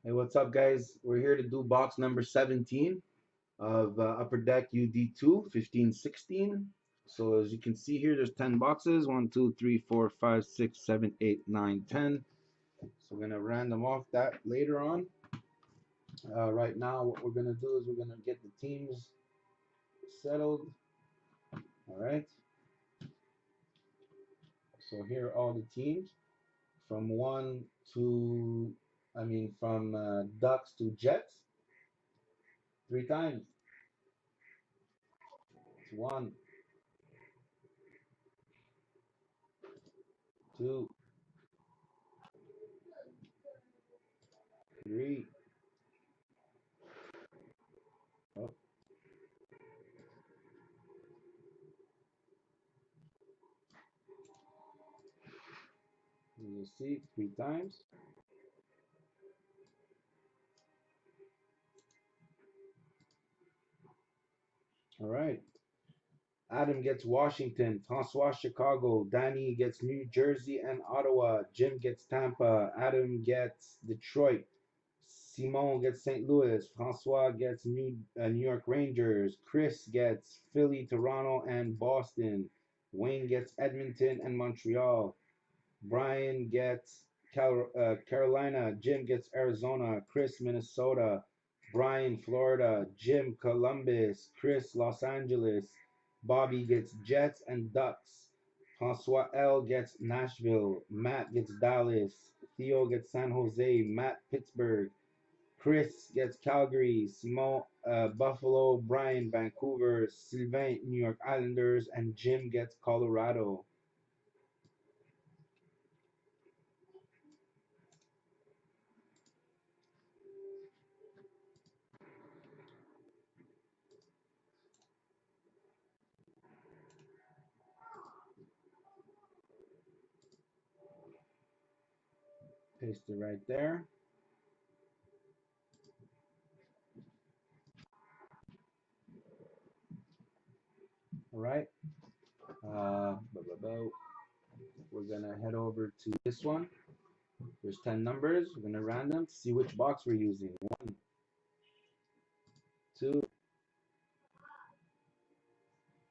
Hey, what's up, guys? We're here to do box number 17 of Upper Deck UD2 1516. So, as you can see here, there's 10 boxes 1, 2, 3, 4, 5, 6, 7, 8, 9, 10. So, we're going to random off that later on. Right now, what we're going to do is we're going to get the teams settled. All right. So, here are all the teams from from Ducks to Jets. 3 times. It's 1, 2, 3. Oh, you'll see 3 times. All right. Adam gets Washington, Francois Chicago, Danny gets New Jersey and Ottawa, Jim gets Tampa, Adam gets Detroit, Simon gets St. Louis, Francois gets New York Rangers, Chris gets Philly, Toronto, and Boston, Wayne gets Edmonton and Montreal, Brian gets Carolina, Jim gets Arizona, Chris Minnesota, Brian Florida, Jim Columbus, Chris Los Angeles, Bobby gets Jets and Ducks, Francois L gets Nashville, Matt gets Dallas, Theo gets San Jose, Matt Pittsburgh, Chris gets Calgary, Simon Buffalo, Brian Vancouver, Sylvain New York Islanders, and Jim gets Colorado. Paste it right there. All right. Uh, we're gonna head over to this one. There's 10 numbers. We're gonna random to see which box we're using. 1, 2,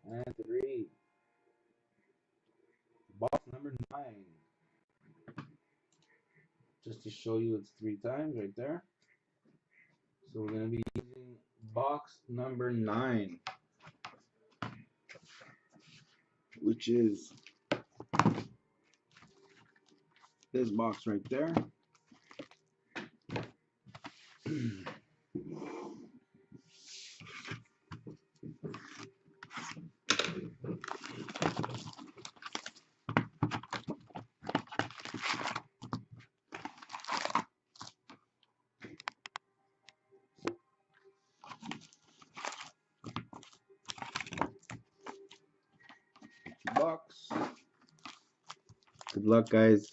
and 3. Box number 9. Just to show you, it's 3 times right there. So we're gonna be using box number 9, which is this box right there. Box. Good luck, guys.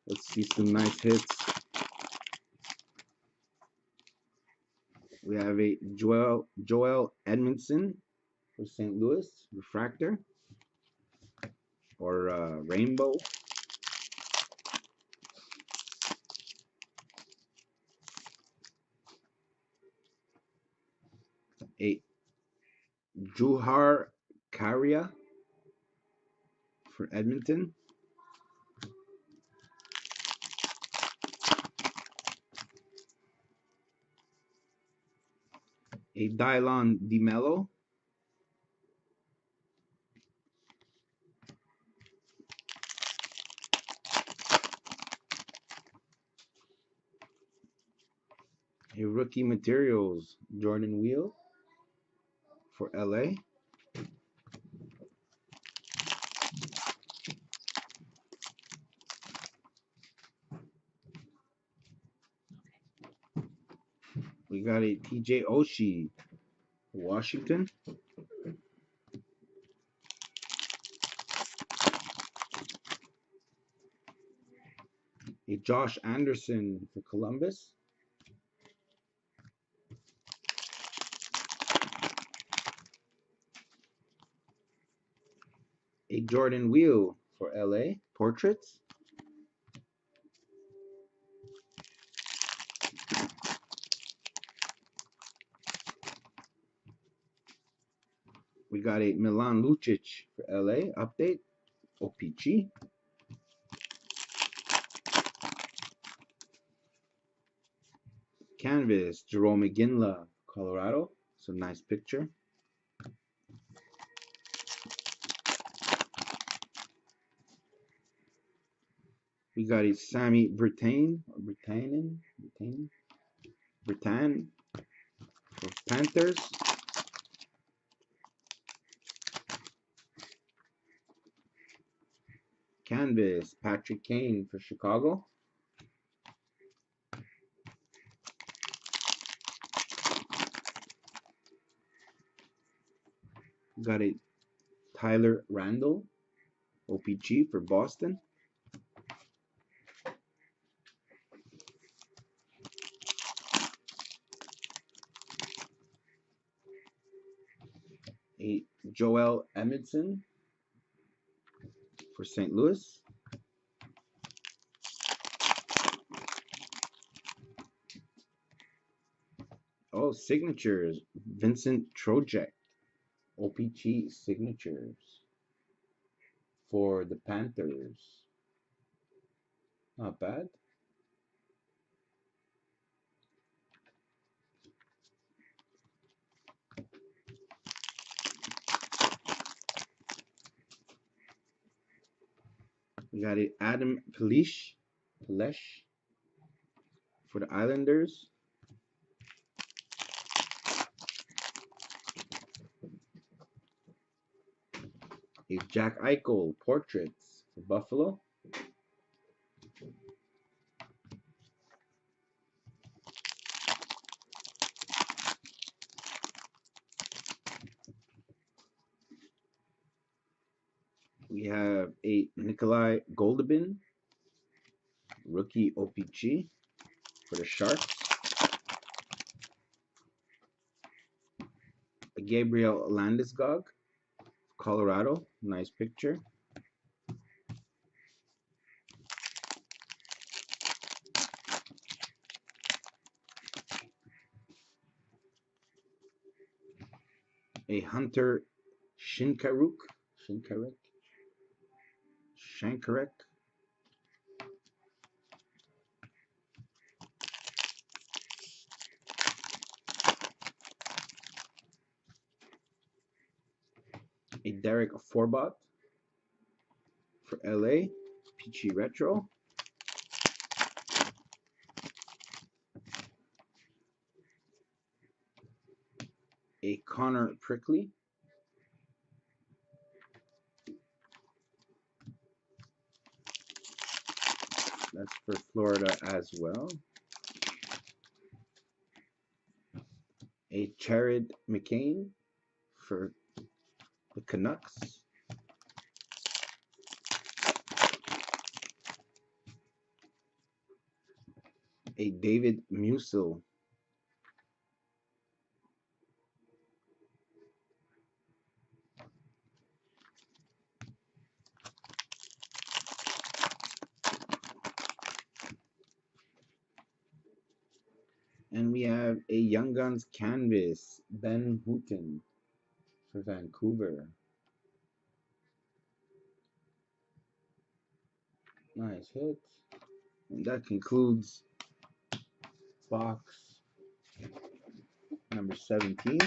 Let's see some nice hits. We have a Joel Edmondson for St. Louis, refractor or rainbow. A Juhar Karia for Edmonton. A Dylon DeMello. A Rookie Materials Jordan Wheel for LA. We got a TJ Oshie, Washington. A Josh Anderson for Columbus. A Jordan Wheel for LA, Portraits. We got a Milan Lucic for LA update. OPG. Canvas, Jerome McGinley, Colorado. Some nice picture. We got a Sammy Bertan for Panthers. Canvas, Patrick Kane for Chicago. Got a Tyler Randall, OPG for Boston. A Joel Embiid for St. Louis. Oh, signatures. Vincent Trocheck, OPG signatures for the Panthers. Not bad. We got a Adam Pelesh for the Islanders. A Jack Eichel portraits for Buffalo. We have a Nikolai Goldobin, rookie OPG for the Sharks. A Gabriel Landeskog, Colorado, nice picture. A Hunter Shinkaruk, a Derek Forbot for LA, Peachy Retro. A Connor Prickly. That's for Florida as well. A Jared McCain for the Canucks. A David Musil. And we have a Young Guns canvas, Ben Houghton for Vancouver. Nice hit. And that concludes box number 17.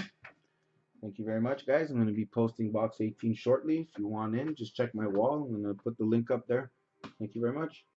Thank you very much, guys. I'm going to be posting box 18 shortly. If you want in, just check my wall. I'm going to put the link up there. Thank you very much.